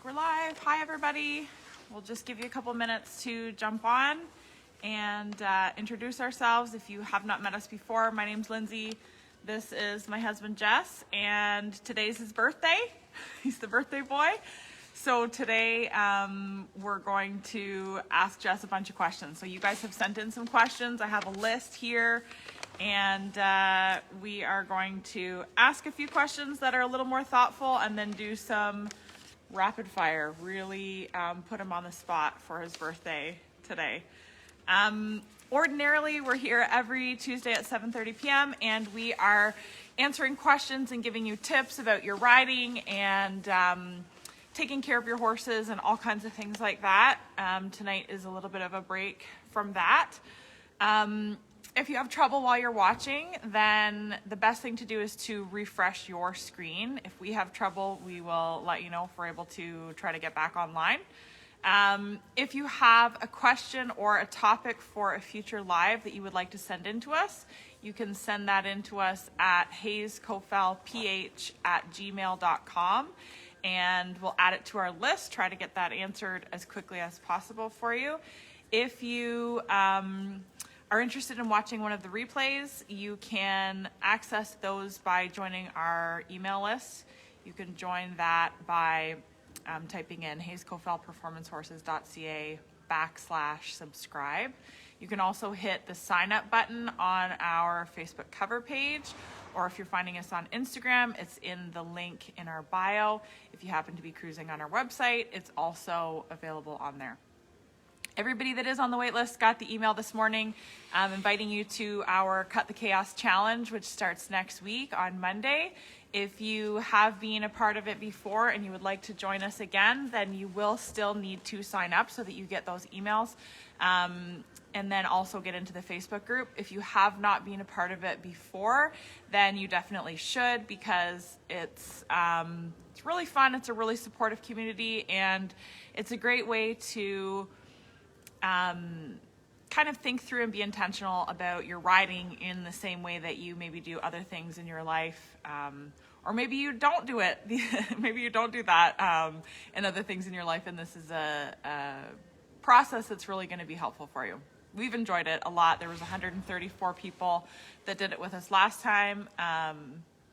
we're live. Hi, everybody. We'll just give you a couple minutes to jump on and introduce ourselves. If you have not met us before, my name's Lindsay. This is my husband, Jess, and today's his birthday. He's the birthday boy. So today we're going to ask Jess a bunch of questions. So you guys have sent in some questions. I have a list here, and we are going to ask a few questions that are a little more thoughtful and then do some rapid fire, really put him on the spot for his birthday today. Ordinarily, we're here every Tuesday at 7:30 p.m. and we are answering questions and giving you tips about your riding and taking care of your horses and all kinds of things like that. Tonight is a little bit of a break from that. If you have trouble while you're watching, then the best thing to do is to refresh your screen. If we have trouble, we will let you know if we're able to try to get back online. If you have a question or a topic for a future live that you would like to send in to us, you can send that in to us at hayescofelph@gmail.com, and we'll add it to our list, try to get that answered as quickly as possible for you. If you are interested in watching one of the replays, you can access those by joining our email list. You can join that by typing in hayescofelperformancehorses.ca/subscribe. You can also hit the sign up button on our Facebook cover page, or if you're finding us on Instagram, it's in the link in our bio. If you happen to be cruising on our website, it's also available on there. Everybody that is on the wait list got the email this morning inviting you to our Cut the Chaos Challenge, which starts next week on Monday. If you have been a part of it before and you would like to join us again, then you will still need to sign up so that you get those emails, and then also get into the Facebook group. If you have not been a part of it before, then you definitely should, because it's really fun. It's a really supportive community, and it's a great way to kind of think through and be intentional about your riding in the same way that you maybe do other things in your life, or maybe you don't do it. Maybe you don't do that and other things in your life, and this is a process that's really going to be helpful for you. We've enjoyed it a lot. There was 134 people that did it with us last time,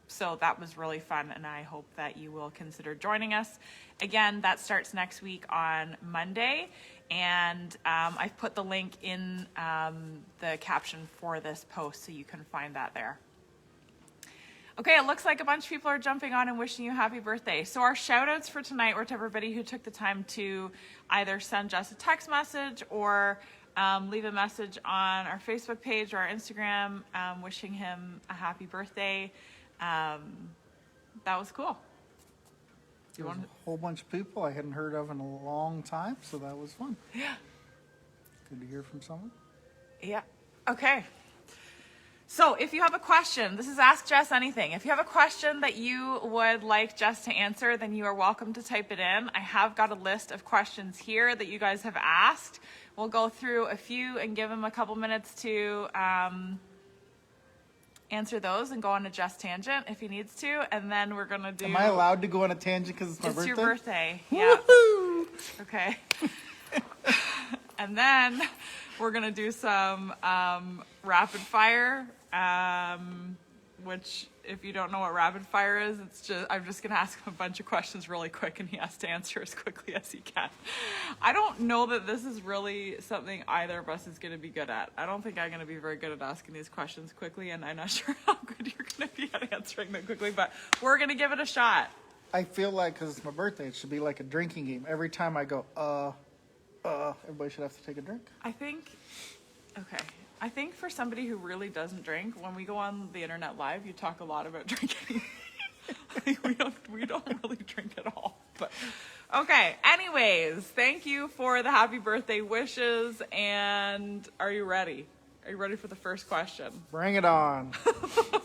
so that was really fun, and I hope that you will consider joining us. Again, that starts next week on Monday, and I've put the link in the caption for this post so you can find that there. Okay, it looks like a bunch of people are jumping on and wishing you happy birthday. So our shout outs for tonight were to everybody who took the time to either send Jess a text message or leave a message on our Facebook page or our Instagram wishing him a happy birthday. That was cool. There was a whole bunch of people I hadn't heard of in a long time, so that was fun. Yeah. Good to hear from someone. Yeah. Okay. So if you have a question, this is Ask Jess Anything. If you have a question that you would like Jess to answer, then you are welcome to type it in. I have got a list of questions here that you guys have asked. We'll go through a few and give him a couple minutes to answer those and go on a Jess tangent if he needs to, and then we're gonna do. Am I allowed to go on a tangent because it's my birthday? It's your birthday. Yeah. Woo-hoo! Okay. And then we're gonna do some rapid fire, which, if you don't know what rapid fire is, I'm just gonna ask him a bunch of questions really quick, and he has to answer as quickly as he can. I don't know that this is really something either of us is gonna be good at. I don't think I'm gonna be very good at asking these questions quickly, and I'm not sure how good you're gonna be at answering them quickly, but we're gonna give it a shot. I feel like, because it's my birthday, it should be like a drinking game. Every time I go, everybody should have to take a drink. I think for somebody who really doesn't drink, when we go on the internet live, you talk a lot about drinking. we don't really drink at all. But okay. Anyways, thank you for the happy birthday wishes. And are you ready? Are you ready for the first question? Bring it on.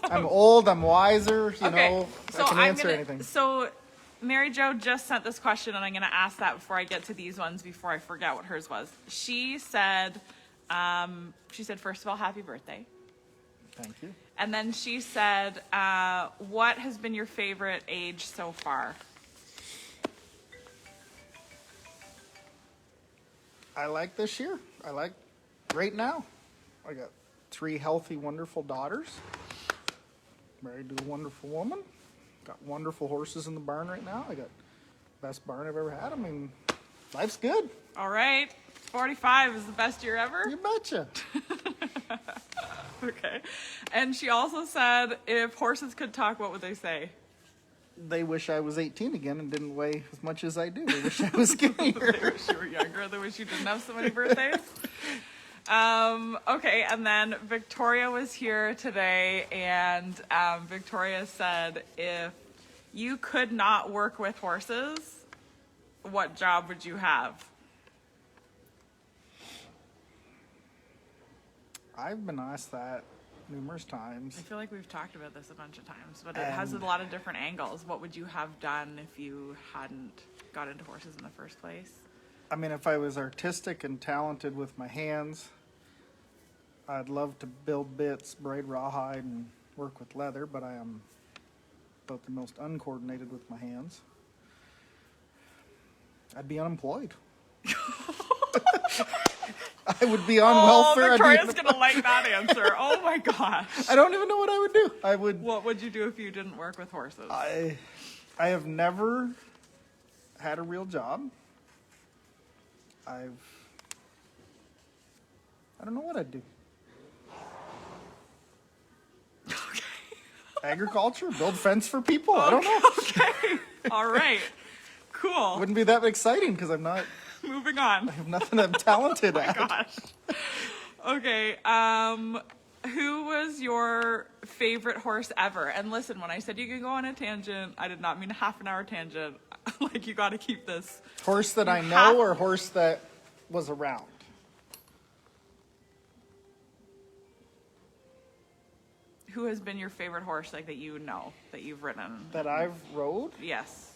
I'm old. I'm wiser. You know, so I can answer anything. So Mary Jo just sent this question, and I'm going to ask that before I get to these ones, before I forget what hers was. She said, first of all, happy birthday. Thank you. And then she said, what has been your favorite age so far? I like this year. I like right now. I got 3 healthy, wonderful daughters. Married to a wonderful woman. Got wonderful horses in the barn right now. I got best barn I've ever had. I mean, life's good. All right. 45 is the best year ever? You betcha. Okay. And she also said if horses could talk, what would they say? They wish I was 18 again and didn't weigh as much as I do. They wish I was skinnier. They wish you were younger. They wish you didn't have so many birthdays. Okay, and then Victoria was here today, and Victoria said if you could not work with horses, what job would you have? I've been asked that numerous times. I feel like we've talked about this a bunch of times, but it has a lot of different angles. What would you have done if you hadn't got into horses in the first place? I mean, if I was artistic and talented with my hands, I'd love to build bits, braid rawhide, and work with leather, but I am about the most uncoordinated with my hands. I'd be unemployed. I would be on welfare. Victoria's gonna like that answer. Oh my gosh. I don't even know what I would do. What would you do if you didn't work with horses? I have never had a real job. I don't know what I'd do. Okay. Agriculture, build fence for people. I don't know. Okay. All right. Cool. Wouldn't be that exciting because I'm not. Moving on. I have nothing I'm talented at. Gosh. Okay. Who was your favorite horse ever? And listen, when I said you could go on a tangent, I did not mean a half an hour tangent. Like, you got to keep this. Horse that I know or horse that was around? Who has been your favorite horse, like, that you know, that you've ridden? That I've rode? Yes.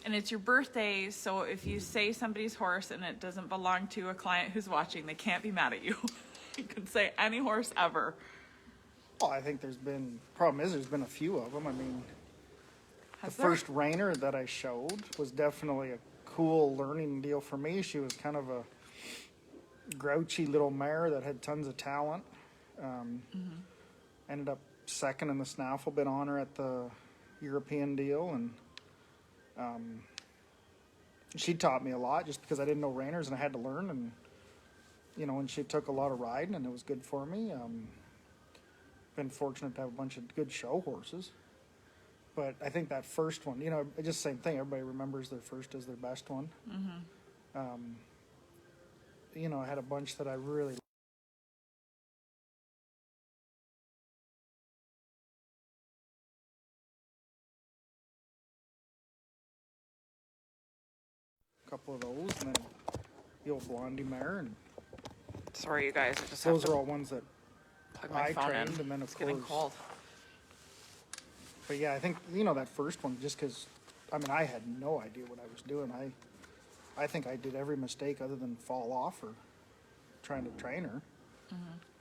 And it's your birthday, so if you say somebody's horse and it doesn't belong to a client who's watching, they can't be mad at you. You can say any horse ever. Well, I think there's been a few of them. I mean, Has the there? first Rainer that I showed was definitely a cool learning deal for me. She was kind of a grouchy little mare that had tons of talent. Ended up second in the snaffle bit on her at the European deal, and she taught me a lot just because I didn't know reiners and I had to learn, and and she took a lot of riding and it was good for me. Been fortunate to have a bunch of good show horses, but I think that first one, just same thing. Everybody remembers their first as their best one. I had a bunch that I really. Couple of those, and then the old Blondie mare, and Sorry, you guys. I just those have to are all ones that plug my I phone trained, in. and then It's getting course. cold. But yeah, I think that first one, just because I had no idea what I was doing. I think I did every mistake other than fall off or trying to train her,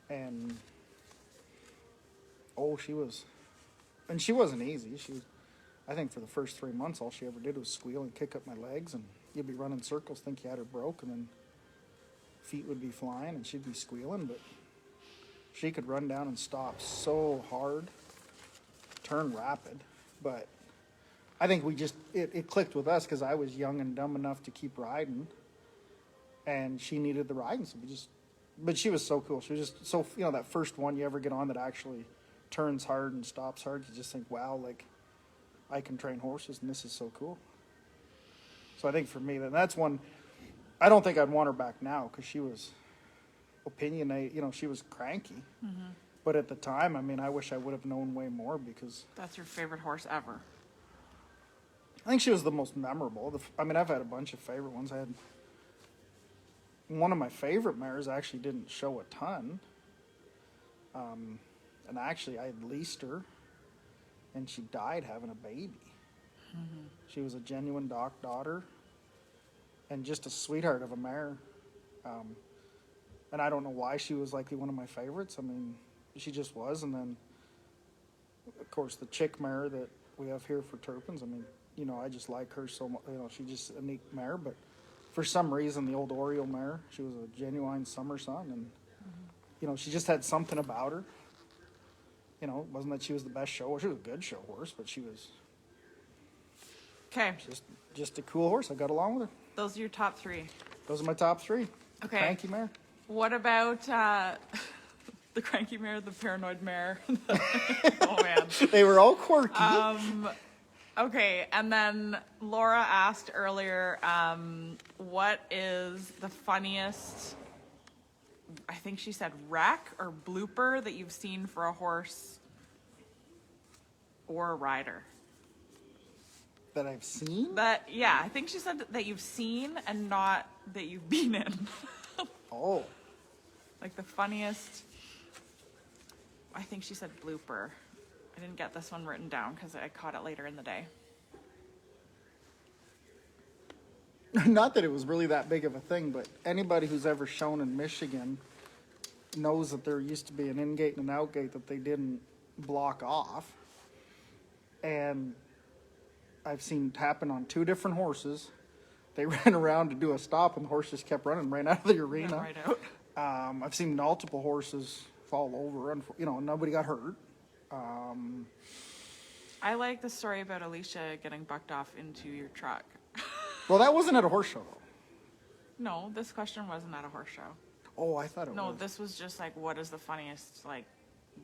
and she wasn't easy. I think for the first 3 months, all she ever did was squeal and kick up my legs, and you'd be running circles, think you had her broke, and then feet would be flying, and she'd be squealing, but she could run down and stop so hard, turn rapid. But I think it clicked with us because I was young and dumb enough to keep riding, and she needed the riding, so but she was so cool. She was just so, that first one you ever get on that actually turns hard and stops hard, you just think, wow, like, I can train horses, and this is so cool. So I think for me, that's one. I don't think I'd want her back now because she was opinionated. She was cranky. But at the time, I wish I would have known way more because That's your favorite horse ever. I think she was the most memorable. I've had a bunch of favorite ones. I had one of my favorite mares actually didn't show a ton. And actually, I had leased her, and she died having a baby. She was a genuine doc daughter and just a sweetheart of a mare. And I don't know why she was likely one of my favorites. She just was. And then, of course, the chick mare that we have here for Turpins, you know, I just like her so much. You know, she's just a neat mare. But for some reason, the old Oriole mare, she was a genuine summer sun, and you know, she just had something about her. You know, it wasn't that she was the best show. She was a good show horse, but she was Okay. just a cool horse. I got along with her. Those are your top 3. Those are my top 3. Okay. Cranky mare. What about the cranky mare, the paranoid mare? Oh, man. They were all quirky. Okay, and then Laura asked earlier, what is the funniest, I think she said wreck or blooper that you've seen for a horse or a rider? That I've seen? Yeah, I think she said that you've seen and not that you've been in. Oh. Like the funniest, I think she said blooper. I didn't get this one written down because I caught it later in the day. Not that it was really that big of a thing, but anybody who's ever shown in Michigan knows that there used to be an in-gate and an out-gate that they didn't block off. And I've seen it happen on 2 different horses. They ran around to do a stop, and the horse just kept running right out of the arena. Right out. I've seen multiple horses fall over, and you know, nobody got hurt. I like the story about Alicia getting bucked off into your truck. Well, that wasn't at a horse show, though. No, this question wasn't at a horse show. Oh, I thought it No, was. this was just like, what is the funniest, like,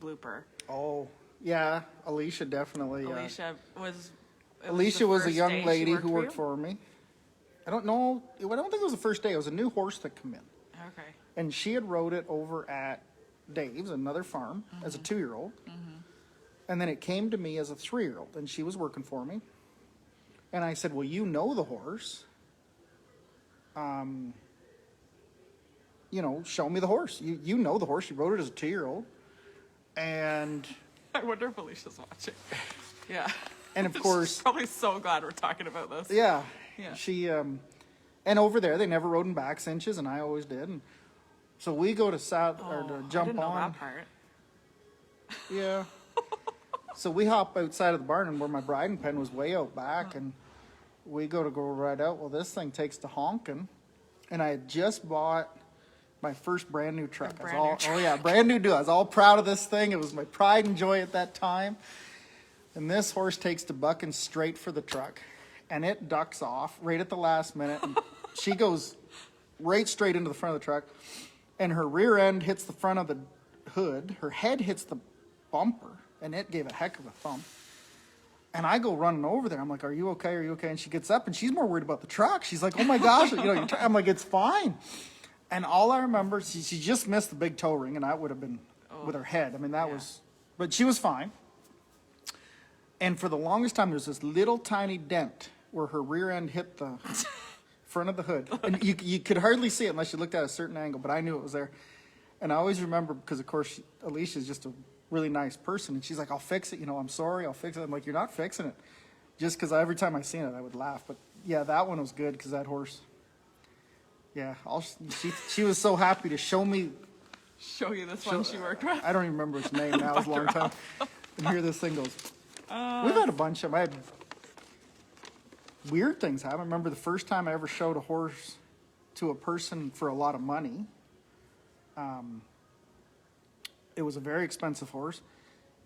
blooper? Oh, yeah, Alicia definitely. Alicia was... Alicia was a young lady who worked for for me. I don't know. I don't think it was the first day. It was a new horse that come in. you? Okay. And she had rode it over at Dave's, another farm, as a 2-year-old. And then it came to me as a 3-year-old, and she was working for me. And I said, well, you know the horse. You know, show me the horse. You know the horse. You rode it as a 2-year-old. And... I wonder if Alicia's watching. Yeah. And of course... She's probably so glad we're talking about this. Yeah. Yeah. She, and over there, they never rode in back cinches, and I always did. And so we go to jump I didn't know on. that part. Yeah. So we hop outside of the barn, and where my briding pen was way out back, and we go right out. Well, this thing takes to honking, and I had just bought my first brand new truck. Oh yeah, brand new deal. I was all proud of this thing. It was my pride and joy at that time. And this horse takes to bucking straight for the truck, and it ducks off right at the last minute. And she goes right straight into the front of the truck, and her rear end hits the front of the hood. Her head hits the bumper, and it gave a heck of a thump. And I go running over there. I'm like, "Are you okay? Are you okay?" And she gets up, and she's more worried about the truck. She's like, "Oh my gosh!" You know, I'm like, "It's fine." And all I remember, she just missed the big toe ring, and that would have been with her head. I mean, that was, but she was fine. And for the longest time, there's this little tiny dent where her rear end hit the front of the hood. And you could hardly see it unless you looked at a certain angle, but I knew it was there. And I always remember, because of course, Alicia's just a really nice person. And she's like, "I'll fix it. You know, I'm sorry, I'll fix it." I'm like, "You're not fixing it." Just because every time I seen it, I would laugh. But yeah, that one was good because that horse, yeah, she was so happy to show me. Show you this one she worked with. I don't even remember its name now. It was a long time. And here this thing goes. We've had a bunch of them. I had weird things happen. I remember the first time I ever showed a horse to a person for a lot of money. It was a very expensive horse.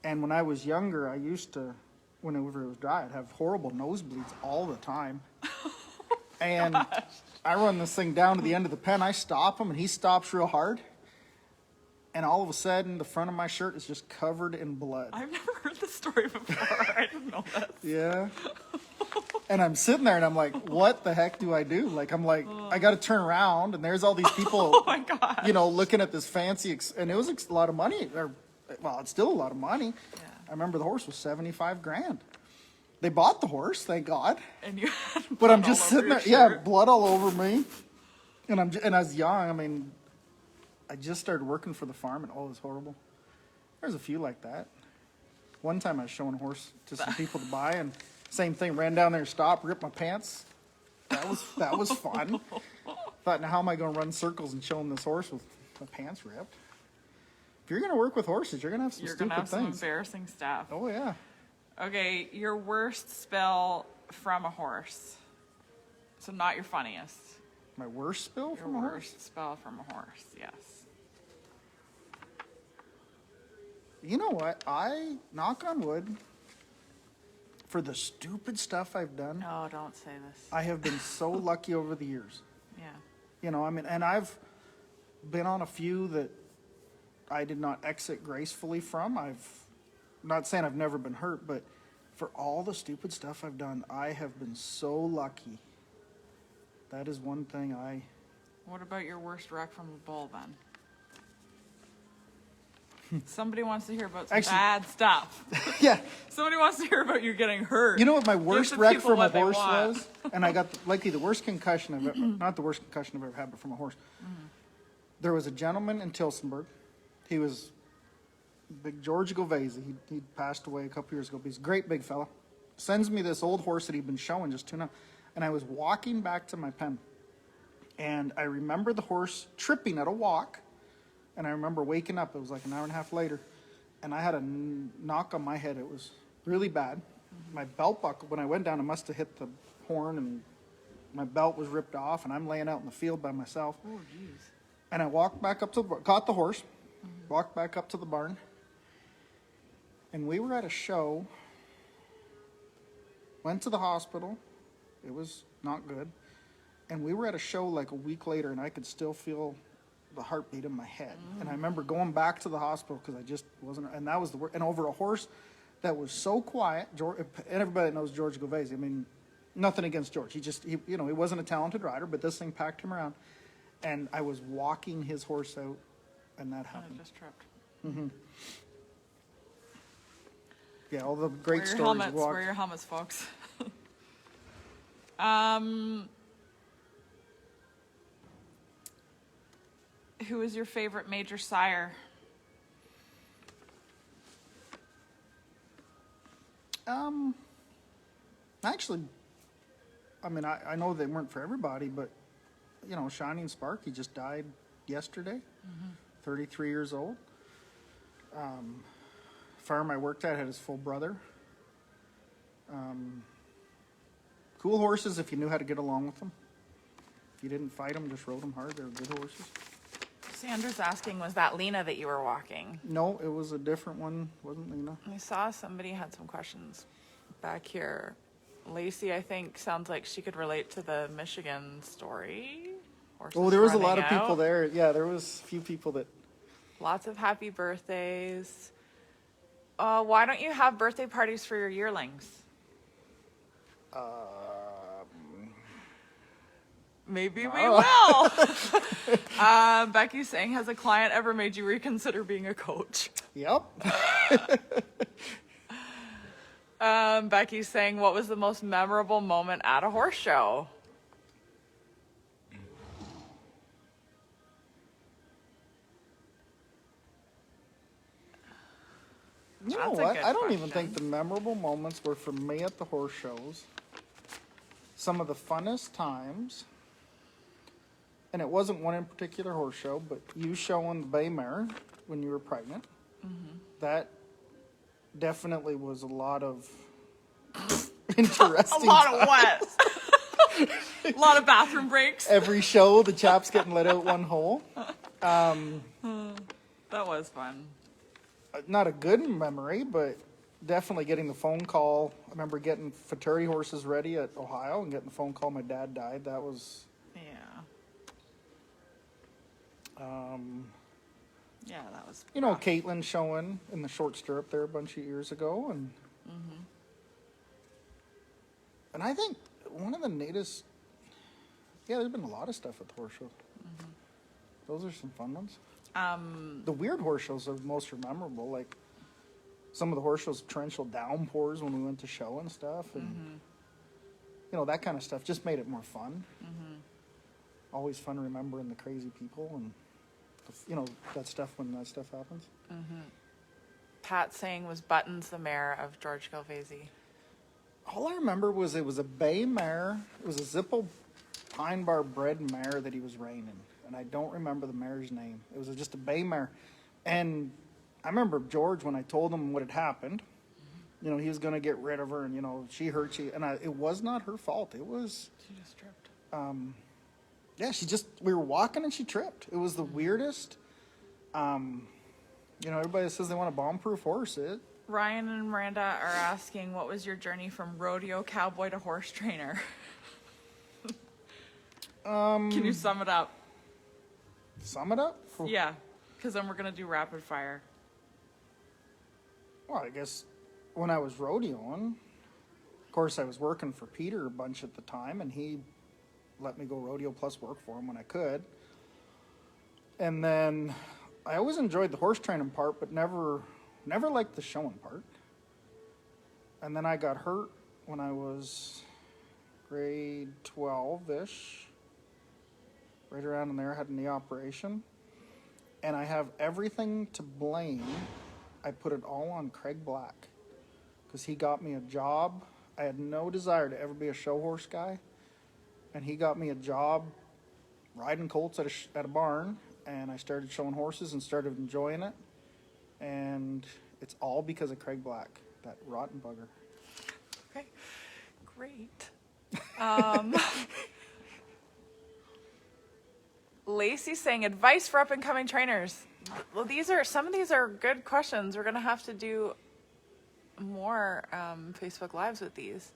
And when I was younger, I used to, whenever it was dry, I'd have horrible nosebleeds all the time. And I run this thing down to the end of the pen. I stop him, and he stops real hard. And all of a sudden, the front of my shirt is just covered in blood. I've never heard this story before. I didn't know this. Yeah. And I'm sitting there, and I'm like, what the heck do I do? Like, I'm like, I got to turn around, and there's all these people, Oh my God. you know, looking at this fancy, and it was a lot of money. Well, it's still a lot of money. Yeah. I remember the horse was $75,000. They bought the horse, thank God. And you had But I'm blood just all sitting over there, your yeah, shirt. blood all over me. And I was young. I mean, I just started working for the farm, and oh, it was horrible. There's a few like that. One time I was showing a horse to some people to buy, and same thing, ran down there and stopped, ripped my pants. That was fun. Thought, now how am I going to run circles and show them this horse with my pants ripped? If you're going to work with horses, you're going to have some You're going stupid to have some things. embarrassing stuff. Oh, yeah. Okay, your worst spell from a horse. So not your funniest. My worst spill Your from a horse? worst spell from a horse, yes. You know what? I, knock on wood, for the stupid stuff I've done, Oh, don't say this. I have been so lucky over the years. Yeah. You know, I mean, and I've been on a few that I did not exit gracefully from. I'm not saying I've never been hurt, but for all the stupid stuff I've done, I have been so lucky. That is one thing I... What about your worst wreck from a bull then? Somebody wants to hear about some Actually- bad stuff. Yeah. Somebody wants to hear about you getting hurt. You know what my Give worst the wreck people from a what they horse want. was? And I got likely the worst concussion I've ever, not the worst concussion I've ever had, but from a horse. There was a gentleman in Tilsonburg. He was big George Govese. He passed away a couple years ago, but he's a great big fella. Sends me this old horse that he'd been showing just tune up. And I was walking back to my pen. And I remember the horse tripping at a walk. And I remember waking up, it was like an hour and a half later, and I had a knock on my head. It was really bad. My belt buckle, when I went down, it must have hit the horn, and my belt was ripped off, and I'm laying out in the field by myself. Oh, jeez. And I walked back up to the, caught the horse, walked back up to the barn, and we were at a show, went to the hospital. It was not good. And we were at a show like a week later, and I could still feel the heartbeat in my head. And I remember going back to the hospital because I just wasn't, and that was the worst. And over a horse that was so quiet, George, and everybody that knows George Govese, I mean, nothing against George. He wasn't a talented rider, but this thing packed him around. And I was walking his horse out, and that I happened. just tripped. Yeah, all the great Wear your stories. helmets. Walked. Wear your helmets, folks. Who is your favorite major sire? Actually, I mean, I know they weren't for everybody, but, you know, Shining Spark, he just died yesterday, 33 years old. Farm I worked at had his full brother. Cool horses if you knew how to get along with them. If you didn't fight them, just rode them hard, they were good horses. Sanders asking, was that Lena that you were walking? No, it was a different one, wasn't Lena? I saw somebody had some questions back here. Lacey, I think, sounds like she could relate to the Michigan story. Horses Oh, there was a lot of running people out. there. Yeah, there was a few people that... Lots of happy birthdays. Why don't you have birthday parties for your yearlings? Maybe we will. Becky's saying, has a client ever made you reconsider being a coach? Yep. Becky's saying, what was the most memorable moment at a horse show? You know That's a what? good I don't even question. think the memorable moments were for me at the horse shows. Some of the funnest times, and it wasn't one in particular horse show, but you showing the bay mare when you were pregnant. That definitely was a lot of interesting. A lot of what? A lot of bathroom breaks. Every show, the chap's getting let out one hole. That was fun. Not a good memory, but definitely getting the phone call. I remember getting futurity horses ready at Ohio and getting the phone call my dad died. That was, Yeah. Yeah, that was. you know, rough. Caitlin showing in the short stirrup there a bunch of years ago. And I think one of the neatest, yeah, there's been a lot of stuff at the horse show. Those are some fun ones. The weird horse shows are most memorable, like some of the horse shows, torrential downpours when we went to show and stuff, and you know, that kind of stuff just made it more fun. Always fun remembering the crazy people and you know, that stuff when that stuff happens. Pat saying, was Buttons the mare of George Galvezi? All I remember was it was a bay mare. It was a Zippo Pine Bar bred mare that he was reining, and I don't remember the mare's name. It was just a bay mare, and I remember George when I told him what had happened. you know, he was going to get rid of her, and, you know, she hurt you. And it was not her fault. It was, She just tripped. yeah, we were walking and she tripped. It was the weirdest. You know, everybody says they want a bomb-proof horse. Ryan and Miranda are asking, what was your journey from rodeo cowboy to horse trainer? Can you sum it up? Sum it up? Yeah, because then we're going to do rapid fire. Well, I guess when I was rodeoing, of course, I was working for Peter a bunch at the time, and he let me go rodeo plus work for him when I could. And then I always enjoyed the horse training part, but never liked the showing part. And then I got hurt when I was grade 12-ish, right around in there. I had a knee operation, and I have everything to blame. I put it all on Craig Black, because he got me a job. I had no desire to ever be a show horse guy, and he got me a job riding colts at a barn, and I started showing horses and started enjoying it. And it's all because of Craig Black, that rotten bugger. Okay, great. Lacey's saying advice for up-and-coming trainers. Well, some of these are good questions. We're gonna have to do more Facebook Lives with these.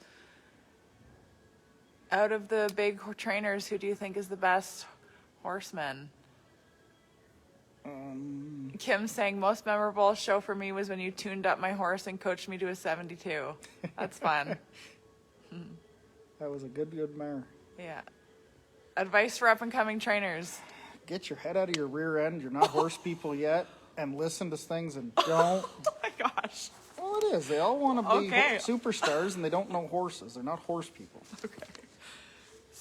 Out of the big trainers, who do you think is the best horseman? Kim's saying most memorable show for me was when you tuned up my horse and coached me to a 72. That's fun. That was a good mare. Yeah. Advice for up-and-coming trainers. Get your head out of your rear end. You're not horse people yet, and listen to things and don't. Oh my gosh. Well, it is. They all want to be Okay. superstars, and they don't know horses. They're not horse people. Okay.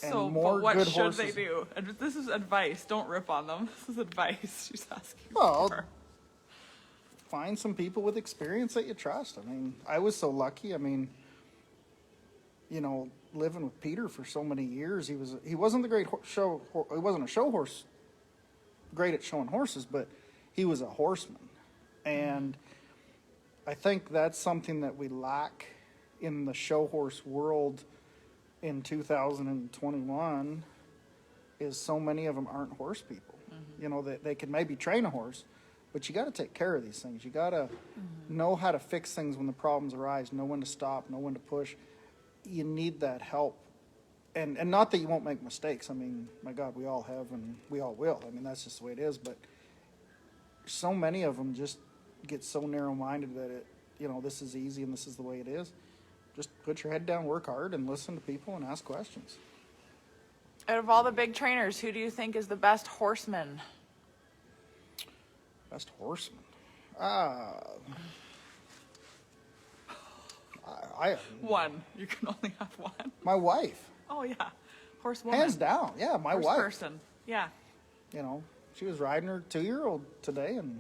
And So, more but what good should horses. they do? And this is advice. Don't rip on them. This is advice she's asking Well, for. find some people with experience that you trust. I mean, I was so lucky. I mean, you know, living with Peter for so many years, he wasn't the great he wasn't a show horse, great at showing horses, but he was a horseman. And I think that's something that we lack in the show horse world in 2021, is so many of them aren't horse people. You know, they can maybe train a horse, but you got to take care of these things. You got to know how to fix things when the problems arise, know when to stop, know when to push. You need that help. And not that you won't make mistakes. I mean, my God, we all have, and we all will. I mean, that's just the way it is. But so many of them just get so narrow-minded that this is easy and this is the way it is. Just put your head down, work hard, and listen to people and ask questions. Out of all the big trainers, who do you think is the best horseman? Best horseman? I One. You can only have one. my wife. Oh yeah, horsewoman. Hands down. Yeah, my Horse wife. person. Yeah. You know, she was riding her 2-year-old today, and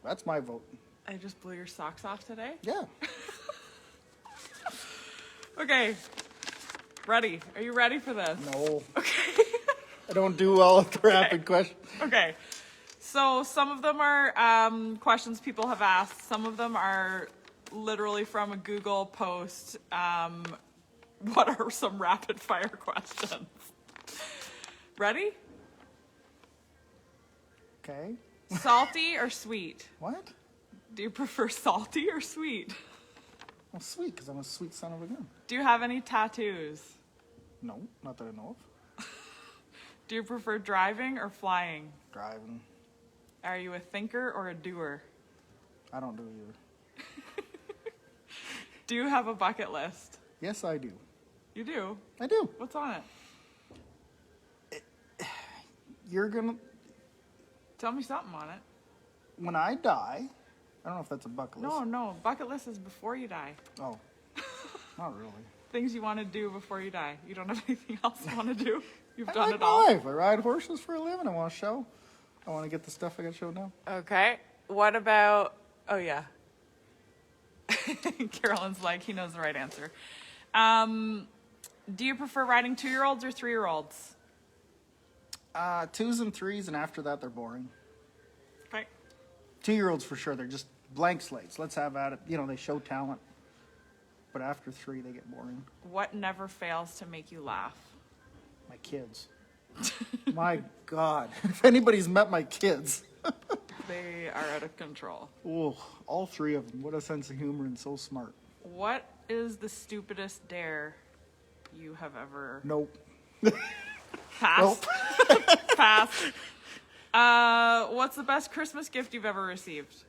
that's my vote. I just blew your socks off today. Yeah. Okay. Ready? Are you ready for this? No. Okay. I don't do well at the rapid question. Okay. So some of them are questions people have asked. Some of them are literally from a Google post. What are some rapid fire questions? Ready? Okay. Salty or sweet? What? Do you prefer salty or sweet? Well, sweet, because I'm a sweet son of a gun. Do you have any tattoos? No, not that I know of. Do you prefer driving or flying? Driving. Are you a thinker or a doer? I don't do either. Do you have a bucket list? Yes, I do. You do? I do. What's on it? You're going to... Tell me something on it. When I die... I don't know if that's a bucket list. No. Bucket list is before you die. Oh. Not really. Things you want to do before you die. You don't have anything else you want to do? You've I done like it my all? life. I ride horses for a living. I want to show. I want to get the stuff I got showed now. Okay. What about... Oh, yeah. Carolyn's like, he knows the right answer. Do you prefer riding 2-year-olds or 3-year-olds? 2s and 3s, and after that, they're boring. Okay. 2-year-olds for sure. They're just blank slates. Let's have at it. You know, they show talent. but after 3, they get boring. What never fails to make you laugh? My kids. My God. If anybody's met my kids. They are out of control. Oh, all 3 of them. What a sense of humor and so smart. What is the stupidest dare you have ever Nope. passed? Nope. Pass. What's the best Christmas gift you've ever received?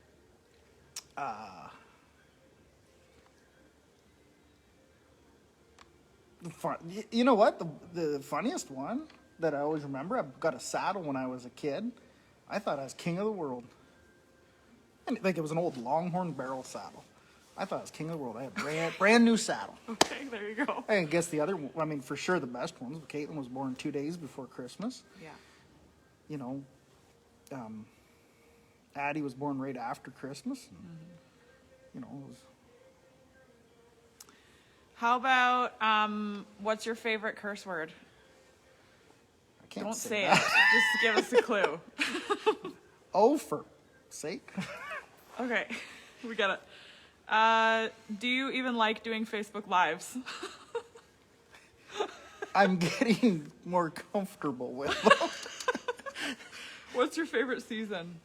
You know what? The funniest one that I always remember, I got a saddle when I was a kid. I thought I was king of the world. And like it was an old Longhorn barrel saddle. I thought I was king of the world. I had a brand new saddle. Okay, there you go. I guess the other one, I mean, for sure the best ones. Caitlin was born 2 days before Christmas. Yeah. You know, Addie was born right after Christmas. And, you know, it was... How about what's your favorite curse word? I can't Don't say say that. it. Just give us a clue. Oh, for sake. Okay, we got it. Do you even like doing Facebook Lives? I'm getting more comfortable with them. What's your favorite season?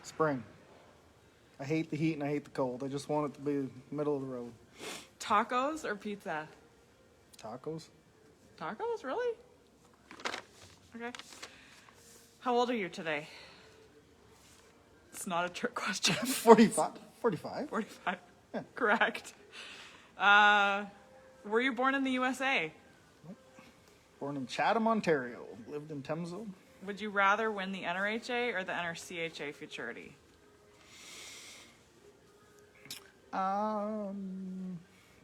Spring. I hate the heat and I hate the cold. I just want it to be middle of the road. Tacos or pizza? Tacos. Tacos, really? Okay. How old are you today? It's not a trick question. 45. 45. 45. Yeah. Correct. Were you born in the USA? Born in Chatham, Ontario. Lived in Thamesville. Would you rather win the NRHA or the NRCHA Futurity?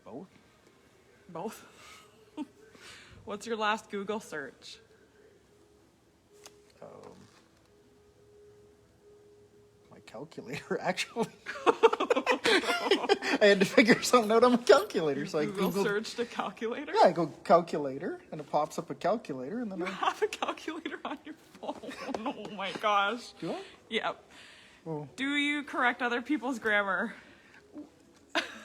Both. Both. What's your last Google search? My calculator, actually. I had to figure something out on my calculator, so I Google Googled. searched a calculator? Yeah, I go calculator, and it pops up a calculator, and then You I have a calculator on your phone. Oh my gosh. do it. Yep. Well, Do you correct other people's grammar?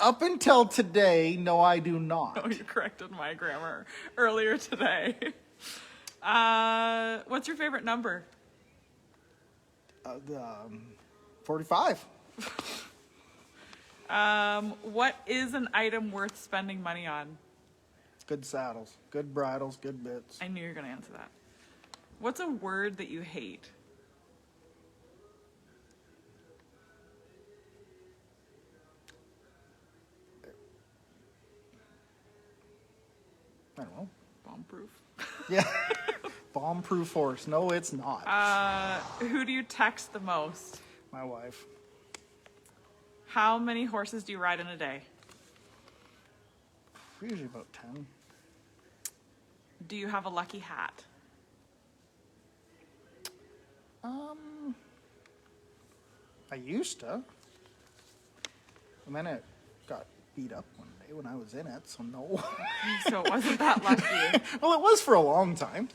up until today, no, I do not. Oh, you corrected my grammar earlier today. What's your favorite number? 45. What is an item worth spending money on? Good saddles, good bridles, good bits. I knew you were going to answer that. What's a word that you hate? I don't know. Bomb-proof. Yeah. Bomb-proof horse. No, it's not. Who do you text the most? My wife. How many horses do you ride in a day? Usually about 10. Do you have a lucky hat? I used to. And then it got beat up one day when I was in it, so no. So it wasn't that lucky. Well, it was for a long time.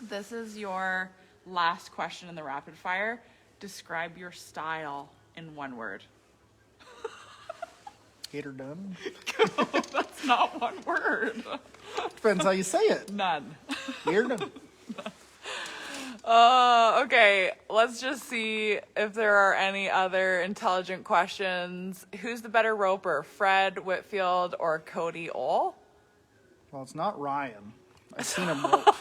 This is your last question in the rapid fire. Describe your style in one word. Get her done. That's not one word. Depends how you say it. None. Get her done. Okay, let's just see if there are any other intelligent questions. Who's the better roper, Fred Whitfield or Cody Ohl? Well, it's not Ryan. I've seen him rope.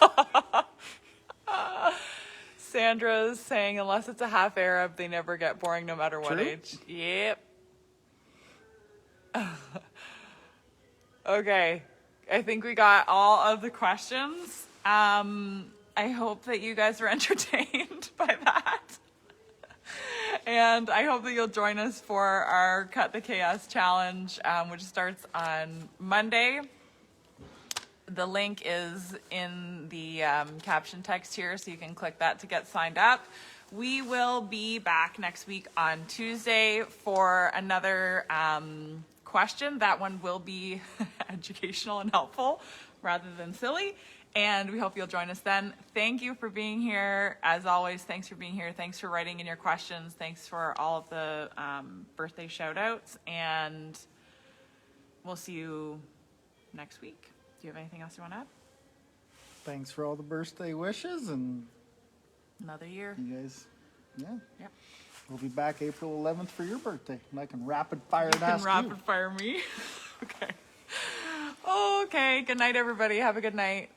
Sandra's saying unless it's a half Arab, they never get boring no matter what True. age. Yep. Okay, I think we got all of the questions. I hope that you guys are entertained by that. And I hope that you'll join us for our Cut the Chaos Challenge, which starts on Monday. The link is in the caption text here, so you can click that to get signed up. We will be back next week on Tuesday for another question. That one will be educational and helpful rather than silly. And we hope you'll join us then. Thank you for being here. As always, thanks for being here. Thanks for writing in your questions. Thanks for all of the birthday shout outs. And we'll see you next week. Do you have anything else you want to add? Thanks for all the birthday wishes, and Another year. you guys, yeah. Yep. We'll be back April 11th for your birthday, and I can rapid fire You and can ask rapid you. fire me. Okay. Okay. Good night, everybody. Have a good night.